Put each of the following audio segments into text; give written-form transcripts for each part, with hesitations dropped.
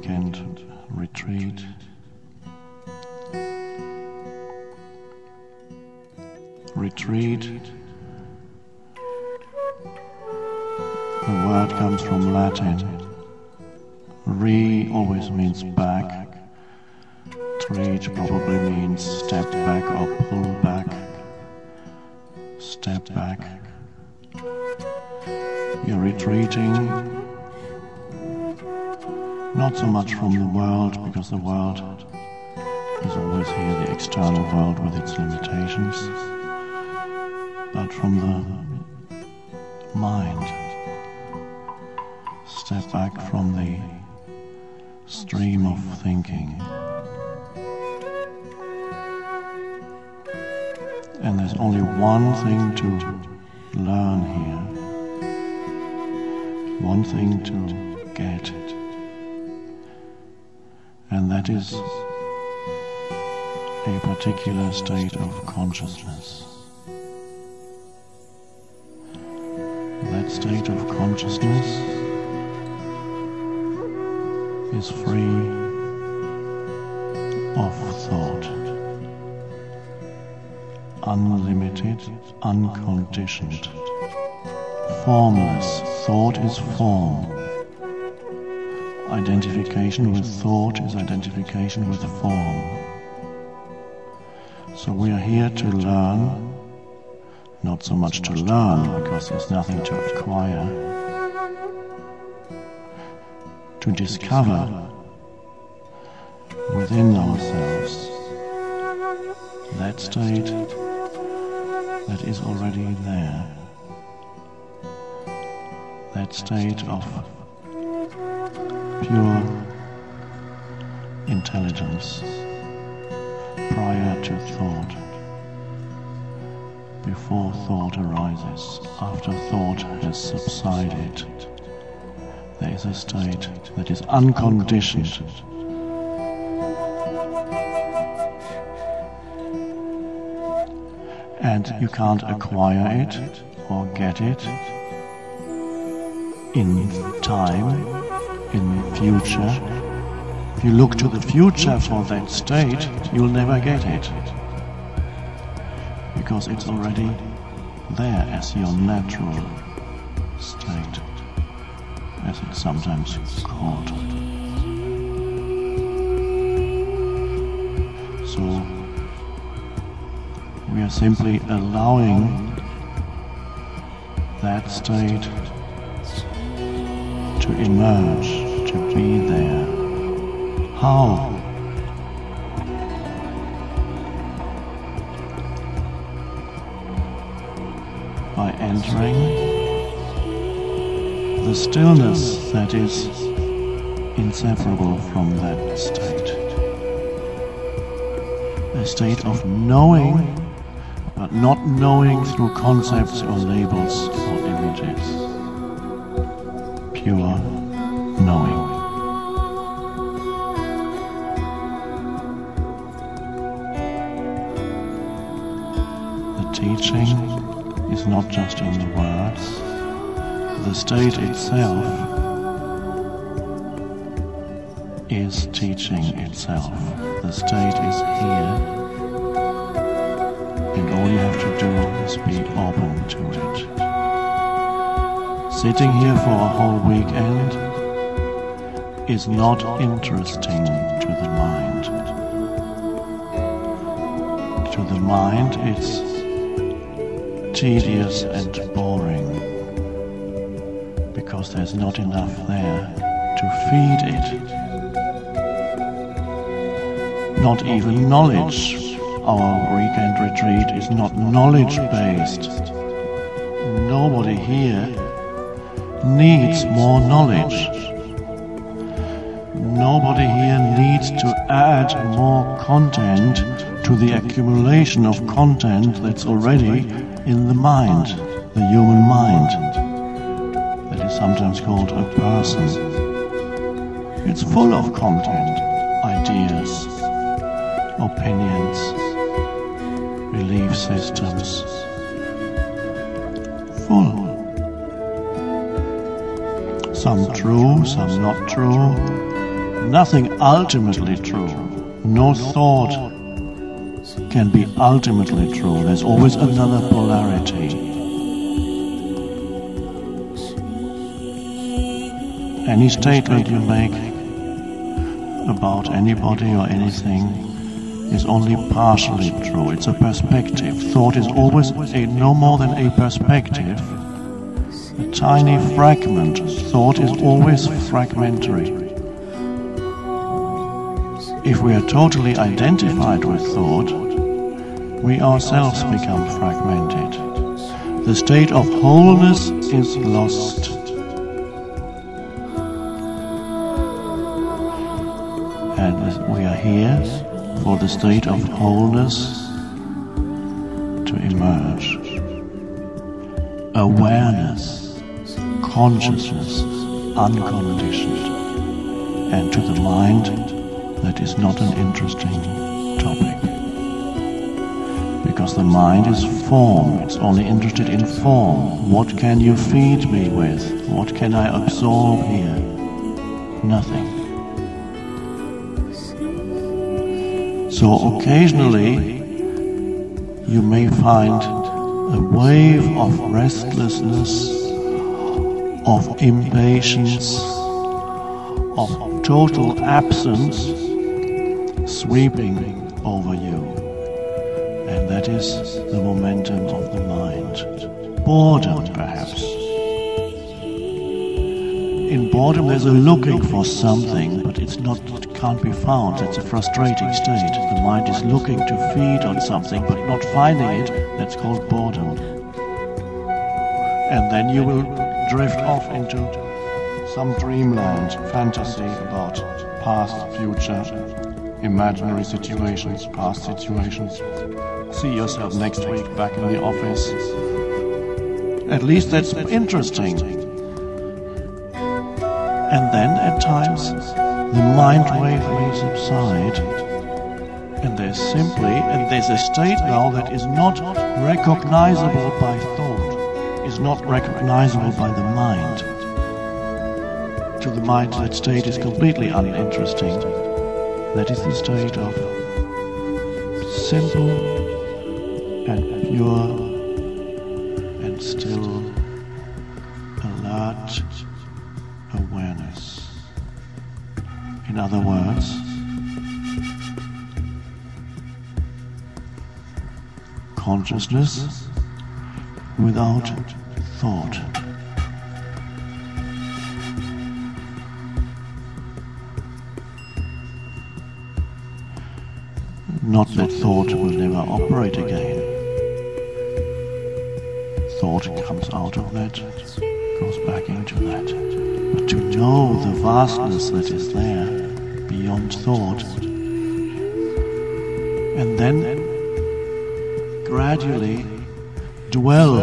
weekend retreat. Retreat, the word comes from Latin. Re always means back. Treat probably means step back or pull back. Step back. You're retreating, not so much from the world, because the world is always here, the external world with its limitations, but from the mind. Step back from the stream of thinking. And there's only one thing to learn here, one thing to get, and that is a particular state of consciousness. That state of consciousness is free of thought, unlimited, unconditioned, formless. Thought is form. Identification with thought is identification with form. So we are here to learn, not so much to learn, because there's nothing to acquire, to discover within ourselves that state that is already there, that state of pure intelligence prior to thought, before thought arises, after thought has subsided. There is a state that is unconditioned, and you can't acquire it or get it in time, in future. If you look to the future for that state, you'll never get it, because it's already there as your natural state, as it's sometimes called. So we are simply allowing that state to emerge, to be there. How? By entering the stillness that is inseparable from that state. A state of knowing, but not knowing through concepts or labels or images. Pure knowing. The teaching is not just in the words. The state itself is teaching itself. The state is here, and all you have to do is be open to it. Sitting here for a whole weekend is not interesting to the mind. To the mind, it's tedious and boring, because there's not enough there to feed it. Not even knowledge. Our weekend retreat is not knowledge-based. Nobody here needs more knowledge. Nobody here needs to add more content to the accumulation of content that's already in the mind, the human mind, that is sometimes called a person. It's full of content, ideas, opinions, belief systems, full. Some true, some not true, nothing ultimately true. No thought can be ultimately true. There's always another polarity. Any statement you make about anybody or anything is only partially true. It's a perspective. Thought is always no more than a perspective, a tiny fragment. Thought is always fragmentary. If we are totally identified with thought, we ourselves become fragmented. The state of wholeness is lost. And we are here for the state of wholeness to emerge. Awareness, consciousness, unconditioned, and to the mind that is not an interesting topic. Because the mind is form, it's only interested in form. What can you feed me with? What can I absorb here? Nothing. So occasionally you may find a wave of restlessness, of impatience, of total absence sweeping over you. And that is the momentum of the mind. Boredom, perhaps. In boredom there's a looking for something, but it can't be found. It's a frustrating state. The mind is looking to feed on something, but not finding it. That's called boredom. And then you will drift off into some dreamland, fantasy about past, future, imaginary situations, past situations. See yourself next week back in the office. At least that's interesting. And then at times the mind wave may subside, and there's a state now that is not recognizable by thought, is not recognizable by the mind. To the mind, that state is completely uninteresting. That is the state of simple and pure and still alert awareness. In other words, consciousness without thought. Not that thought will never operate again. Thought comes out of that, goes back into that. But to know the vastness that is there, beyond thought, and then gradually dwell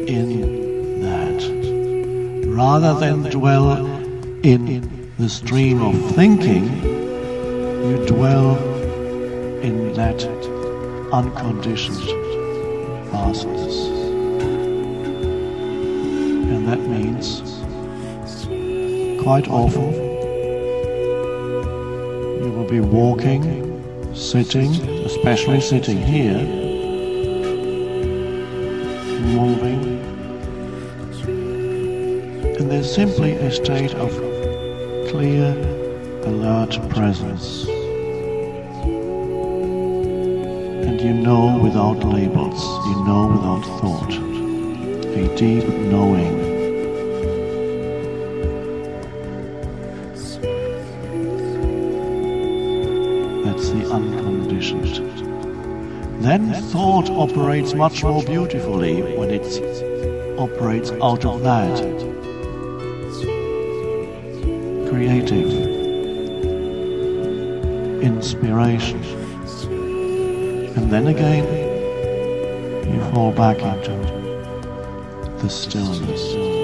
in that, rather than dwell in the stream of thinking, you dwell in that unconditioned vastness. And that means quite often you will be walking, sitting, especially sitting here, moving, and there's simply a state of clear, alert presence. And you know without labels, you know without thought, a deep knowing. That's the unconditioned. Then thought operates much more beautifully when it operates out of that. Creative inspiration. And then again, you fall back into the stillness.